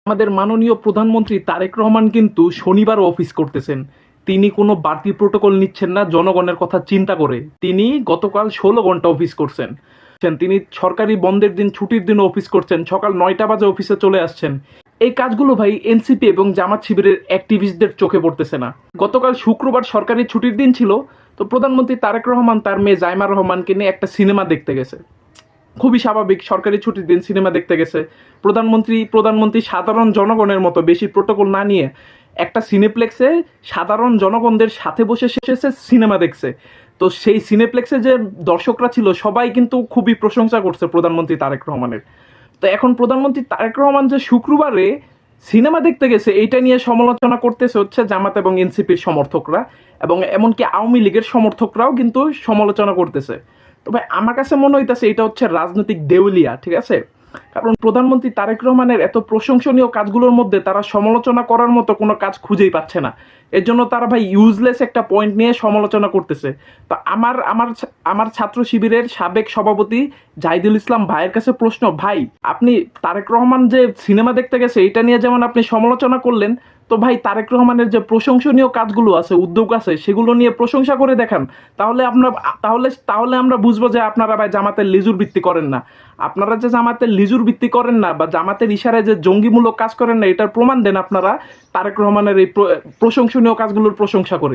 আমাদের মাননীয় প্রধানমন্ত্রী তারেক রহমান কিন্তু শনিবারও অফিস করতেছেন। তিনি কোনো বাড়তি প্রোটোকল নিচ্ছেন না জনগণের কথা চিন্তা করে। তিনি গতকাল ১৬ ঘন্টা অফিস করছেন। তিনি সরকারি বন্ধের দিন, ছুটির দিনও অফিস করছেন। সকাল ৯টা বাজে অফিসে চলে আসছেন। এই কাজগুলো ভাই এনসিপি এবং জামাত শিবিরের অ্যাক্টিভিস্টদের চোখে পড়তেছে না। গতকাল শুক্রবার সরকারি ছুটির দিন ছিল, তো প্রধানমন্ত্রী তারেক রহমান তার মেয়ে জাইমা রহমানকে নিয়ে একটা সিনেমা দেখতে গেছে। খুবই স্বাভাবিক, সরকারি ছুটির দিন সিনেমা দেখতে গেছে। প্রধানমন্ত্রী সাধারণ জনগণের মতো বেশি প্রোটোকল না নিয়ে একটা সিনেপ্লেক্সে সাধারণ জনগণদের সাথে বসে শেষে সিনেমা দেখছে। তো সেই সিনেপ্লেক্সে যে দর্শকরা ছিল সবাই কিন্তু খুবই প্রশংসা করছে প্রধানমন্ত্রী তারেক রহমানের। তো এখন প্রধানমন্ত্রী তারেক রহমান যে শুক্রবারে সিনেমা দেখতে গেছে এইটা নিয়ে সমালোচনা করতেছে হচ্ছে জামাত এবং এনসিপির সমর্থকরা, এবং এমনকি আওয়ামী লীগের সমর্থকরাও কিন্তু সমালোচনা করতেছে। তো ভাই আমার কাছে মনে হইতেছে এটা হচ্ছে রাজনৈতিক দেউলিয়া, ঠিক আছে? কারণ প্রধানমন্ত্রী তারেক রহমানের এত প্রশংসনীয় কাজগুলোর মধ্যে তারা সমালোচনা করার মতো কোনো কাজ খুঁজেই পাচ্ছে না। এর জন্য তারা ভাই ইউজলেস একটা পয়েন্ট নিয়ে সমালোচনা করতেছে। তো আমার ছাত্র শিবিরের সাবেক সভাপতি জাহিদুল ইসলাম ভাইয়ের কাছে প্রশ্ন, ভাই আপনি তারেক রহমান যে সিনেমা দেখতে গেছে এটা নিয়ে যেমন আপনি সমালোচনা করলেন, তো ভাই তারেক রহমানের যে প্রশংসনীয় কাজগুলো আছে, উদ্যোগ আছে, সেগুলো নিয়ে প্রশংসা করে দেখান। তাহলে আমরা তাহলে আমরা বুঝবো যে আপনারা ভাই জামাতের লিজুর ভিত্তি করেন না। আপনারা যে জামাতের লিজুর ভিত্তি করেন না বা জামাতের ইশারায় যে জঙ্গিমূলক কাজ করেন না, এটার প্রমাণ দেন আপনারা তারেক রহমানের এই প্রশংসনীয় কাজগুলোর প্রশংসা করে।